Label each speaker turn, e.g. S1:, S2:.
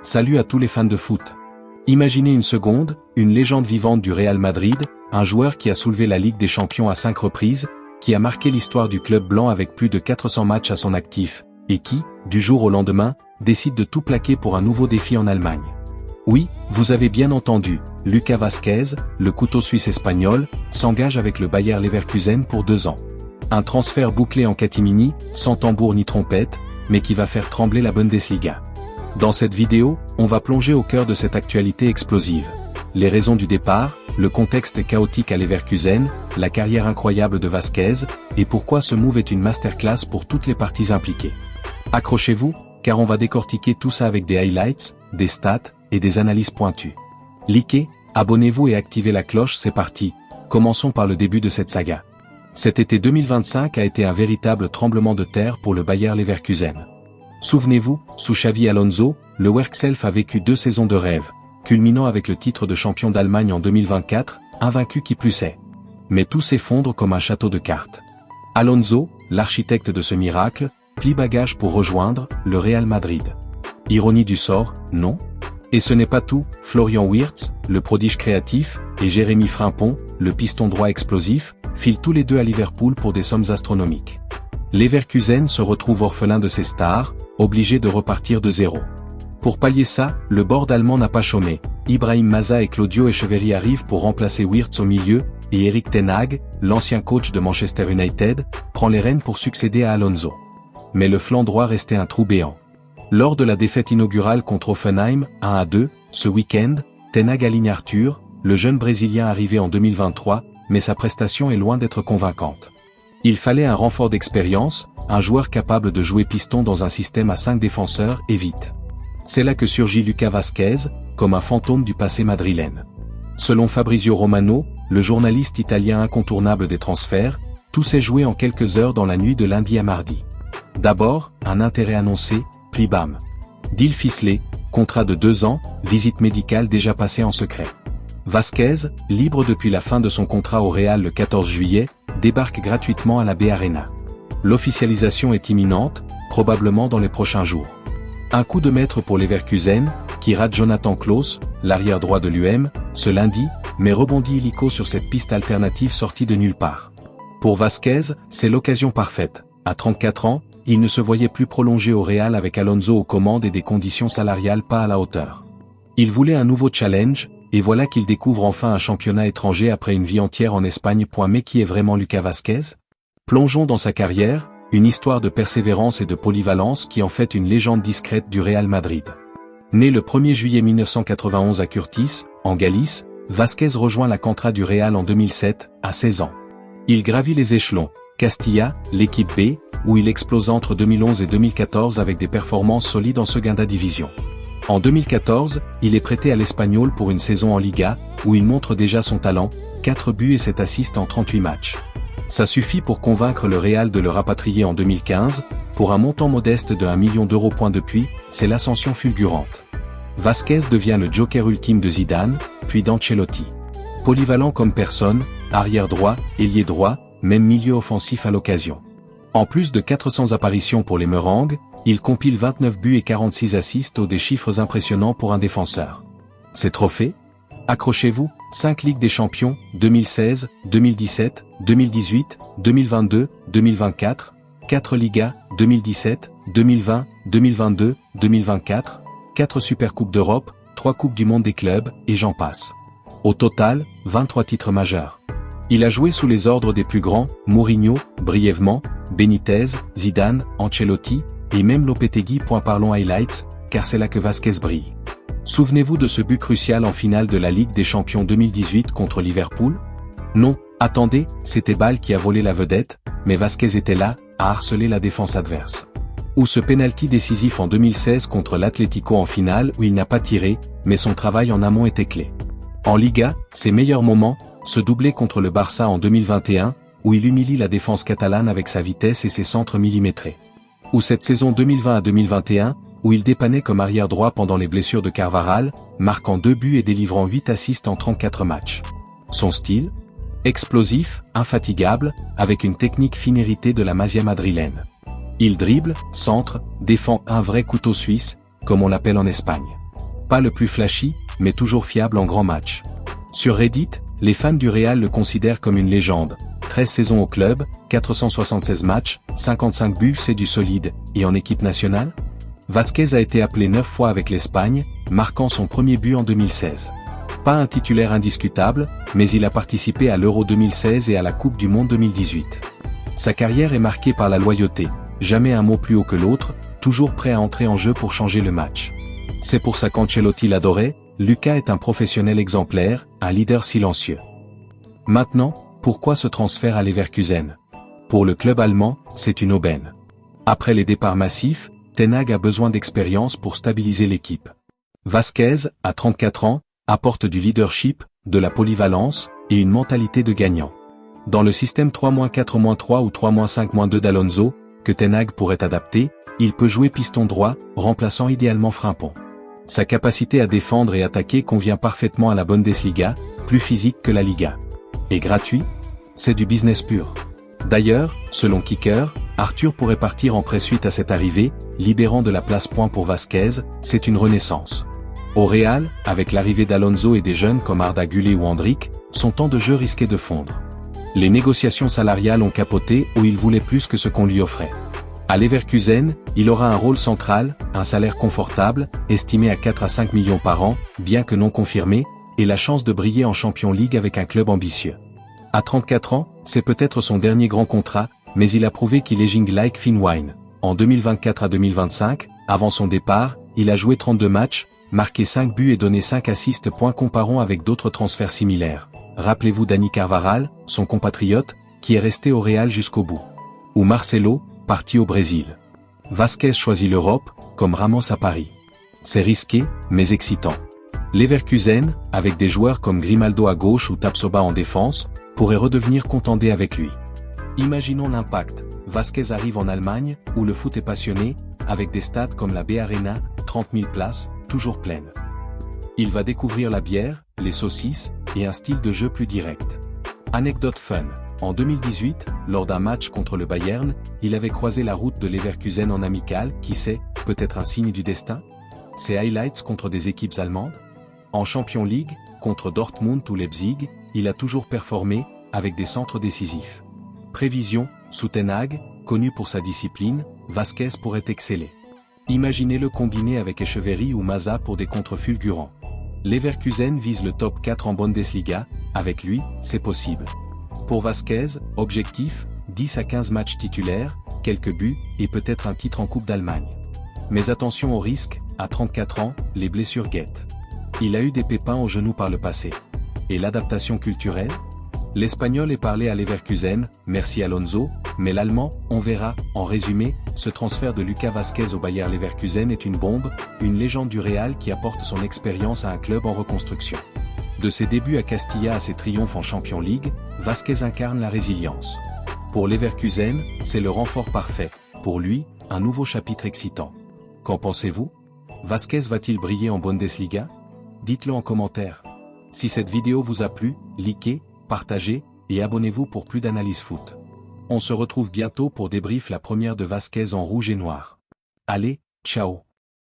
S1: Salut à tous les fans de foot. Imaginez une seconde, une légende vivante du Real Madrid, un joueur qui a soulevé la Ligue des Champions à 5 reprises, qui a marqué l'histoire du club blanc avec plus de 400 matchs à son actif, et qui, du jour au lendemain, décide de tout plaquer pour un nouveau défi en Allemagne. Oui, vous avez bien entendu, Lucas Vázquez, le couteau suisse espagnol, s'engage avec le Bayer Leverkusen pour 2 ans. Un transfert bouclé en catimini, sans tambour ni trompette, mais qui va faire trembler la Bundesliga. Dans cette vidéo, on va plonger au cœur de cette actualité explosive. Les raisons du départ, le contexte chaotique à Leverkusen, la carrière incroyable de Vázquez, et pourquoi ce move est une masterclass pour toutes les parties impliquées. Accrochez-vous, car on va décortiquer tout ça avec des highlights, des stats, et des analyses pointues. Likez, abonnez-vous et activez la cloche, c'est parti, commençons par le début de cette saga. Cet été 2025 a été un véritable tremblement de terre pour le Bayer Leverkusen. Souvenez-vous, sous Xavi Alonso, le Werkself a vécu 2 saisons de rêve, culminant avec le titre de champion d'Allemagne en 2024, invaincu qui plus est. Mais tout s'effondre comme un château de cartes. Alonso, l'architecte de ce miracle, plie bagage pour rejoindre le Real Madrid. Ironie du sort, non? Et ce n'est pas tout, Florian Wirtz, le prodige créatif, et Jérémy Frimpong, le piston droit explosif, filent tous les deux à Liverpool pour des sommes astronomiques. Leverkusen se retrouve orphelin de ses stars, obligé de repartir de zéro. Pour pallier ça, le board allemand n'a pas chômé. Ibrahim Maza et Claudio Echeverri arrivent pour remplacer Wirtz au milieu, et Erik ten Hag, l'ancien coach de Manchester United, prend les rênes pour succéder à Alonso. Mais le flanc droit restait un trou béant. Lors de la défaite inaugurale contre Hoffenheim, 1-2, ce week-end, ten Hag aligne Arthur, le jeune Brésilien arrivé en 2023, mais sa prestation est loin d'être convaincante. Il fallait un renfort d'expérience, un joueur capable de jouer piston dans un système à 5 défenseurs et vite. C'est là que surgit Lucas Vázquez, comme un fantôme du passé madrilène. Selon Fabrizio Romano, le journaliste italien incontournable des transferts, tout s'est joué en quelques heures dans la nuit de lundi à mardi. D'abord, un intérêt annoncé, puis bam. Deal ficelé, contrat de 2 ans, visite médicale déjà passée en secret. Vázquez, libre depuis la fin de son contrat au Real le 14 juillet, débarque gratuitement à la B Arena. L'officialisation est imminente, probablement dans les prochains jours. Un coup de maître pour Leverkusen, qui rate Jonathan Klaus, l'arrière droit de l'UM, ce lundi, mais rebondit illico sur cette piste alternative sortie de nulle part. Pour Vázquez, c'est l'occasion parfaite. À 34 ans, il ne se voyait plus prolongé au Real avec Alonso aux commandes et des conditions salariales pas à la hauteur. Il voulait un nouveau challenge, et voilà qu'il découvre enfin un championnat étranger après une vie entière en Espagne. Mais qui est vraiment Lucas Vázquez? Plongeons dans sa carrière, une histoire de persévérance et de polyvalence qui en fait une légende discrète du Real Madrid. Né le 1er juillet 1991 à Curtis, en Galice, Vázquez rejoint la Cantra du Real en 2007, à 16 ans. Il gravit les échelons, Castilla, l'équipe B, où il explose entre 2011 et 2014 avec des performances solides en Segunda Division. En 2014, il est prêté à l'Espagnol pour une saison en Liga, où il montre déjà son talent, 4 buts et 7 assists en 38 matchs. Ça suffit pour convaincre le Real de le rapatrier en 2015, pour un montant modeste de 1 million d'euros. Depuis, c'est l'ascension fulgurante. Vázquez devient le joker ultime de Zidane, puis d'Ancelotti. Polyvalent comme personne, arrière droit, ailier droit, même milieu offensif à l'occasion. En plus de 400 apparitions pour les Merengues, il compile 29 buts et 46 assists, des chiffres impressionnants pour un défenseur. Ces trophées? Accrochez-vous, 5 Ligues des Champions, 2016, 2017, 2018, 2022, 2024, 4 Ligas, 2017, 2020, 2022, 2024, 4 Supercoupes d'Europe, 3 Coupes du Monde des clubs, et j'en passe. Au total, 23 titres majeurs. Il a joué sous les ordres des plus grands, Mourinho, brièvement, Benitez, Zidane, Ancelotti, et même Lopetegui. Parlons highlights, car c'est là que Vázquez brille. Souvenez-vous de ce but crucial en finale de la Ligue des Champions 2018 contre Liverpool? Non, attendez, c'était Bale qui a volé la vedette, mais Vázquez était là, à harceler la défense adverse. Ou ce penalty décisif en 2016 contre l'Atlético en finale où il n'a pas tiré, mais son travail en amont était clé. En Liga, ses meilleurs moments, ce doublé contre le Barça en 2021, où il humilie la défense catalane avec sa vitesse et ses centres millimétrés. Ou cette saison 2020 à 2021, où il dépannait comme arrière droit pendant les blessures de Carvajal, marquant 2 buts et délivrant 8 assists en 34 matchs. Son style? Explosif, infatigable, avec une technique fine héritée de la Masia madrilène. Il dribble, centre, défend, un vrai couteau suisse, comme on l'appelle en Espagne. Pas le plus flashy, mais toujours fiable en grand match. Sur Reddit, les fans du Real le considèrent comme une légende. 13 saisons au club, 476 matchs, 55 buts, c'est du solide, et en équipe nationale? Vázquez a été appelé 9 fois avec l'Espagne, marquant son premier but en 2016. Pas un titulaire indiscutable, mais il a participé à l'Euro 2016 et à la Coupe du Monde 2018. Sa carrière est marquée par la loyauté, jamais un mot plus haut que l'autre, toujours prêt à entrer en jeu pour changer le match. C'est pour ça qu'Ancelotti l'adorait, Lucas est un professionnel exemplaire, un leader silencieux. Maintenant, pourquoi ce transfert à Leverkusen? Pour le club allemand, c'est une aubaine. Après les départs massifs, Ten Hag a besoin d'expérience pour stabiliser l'équipe. Vázquez, à 34 ans, apporte du leadership, de la polyvalence, et une mentalité de gagnant. Dans le système 3-4-3 ou 3-5-2 d'Alonso, que Ten Hag pourrait adapter, il peut jouer piston droit, remplaçant idéalement Frimpong. Sa capacité à défendre et attaquer convient parfaitement à la Bundesliga, plus physique que la Liga. Et gratuit? C'est du business pur. D'ailleurs, selon Kicker, Arthur pourrait partir en prêt suite à cette arrivée, libérant de la place point pour Vázquez, c'est une renaissance. Au Real, avec l'arrivée d'Alonso et des jeunes comme Arda Güler ou Endrick, son temps de jeu risquait de fondre. Les négociations salariales ont capoté où il voulait plus que ce qu'on lui offrait. À Leverkusen, il aura un rôle central, un salaire confortable, estimé à 4 à 5 millions par an, bien que non confirmé, et la chance de briller en Champions League avec un club ambitieux. À 34 ans, c'est peut-être son dernier grand contrat, mais il a prouvé qu'il est jing like Finn Wine. En 2024 à 2025, avant son départ, il a joué 32 matchs, marqué 5 buts et donné 5 assists. Comparons avec d'autres transferts similaires. Rappelez-vous Dani Carvajal, son compatriote, qui est resté au Real jusqu'au bout. Ou Marcelo, parti au Brésil. Vázquez choisit l'Europe, comme Ramos à Paris. C'est risqué, mais excitant. Leverkusen, avec des joueurs comme Grimaldo à gauche ou Tapsoba en défense, pourrait redevenir contender avec lui. Imaginons l'impact. Vázquez arrive en Allemagne, où le foot est passionné, avec des stades comme la B-Arena, 30 000 places, toujours pleines. Il va découvrir la bière, les saucisses, et un style de jeu plus direct. Anecdote fun. En 2018, lors d'un match contre le Bayern, il avait croisé la route de Leverkusen en amical, qui sait, peut-être un signe du destin? Ses highlights contre des équipes allemandes? En Champions League, contre Dortmund ou Leipzig, il a toujours performé, avec des centres décisifs. Prévision, sous Ten Hag, connu pour sa discipline, Vázquez pourrait exceller. Imaginez-le combiné avec Echeverry ou Maza pour des contres fulgurants. Leverkusen vise le top 4 en Bundesliga, avec lui, c'est possible. Pour Vázquez, objectif, 10 à 15 matchs titulaires, quelques buts, et peut-être un titre en Coupe d'Allemagne. Mais attention au risque, à 34 ans, les blessures guettent. Il a eu des pépins au genou par le passé. Et l'adaptation culturelle? L'espagnol est parlé à Leverkusen, merci Alonso, mais l'allemand, on verra. En résumé, ce transfert de Lucas Vázquez au Bayer Leverkusen est une bombe, une légende du Real qui apporte son expérience à un club en reconstruction. De ses débuts à Castilla à ses triomphes en Champions League, Vázquez incarne la résilience. Pour Leverkusen, c'est le renfort parfait. Pour lui, un nouveau chapitre excitant. Qu'en pensez-vous? Vázquez va-t-il briller en Bundesliga? Dites-le en commentaire. Si cette vidéo vous a plu, likez, partagez, et abonnez-vous pour plus d'analyse foot. On se retrouve bientôt pour débrief la première de Vázquez en rouge et noir. Allez, ciao!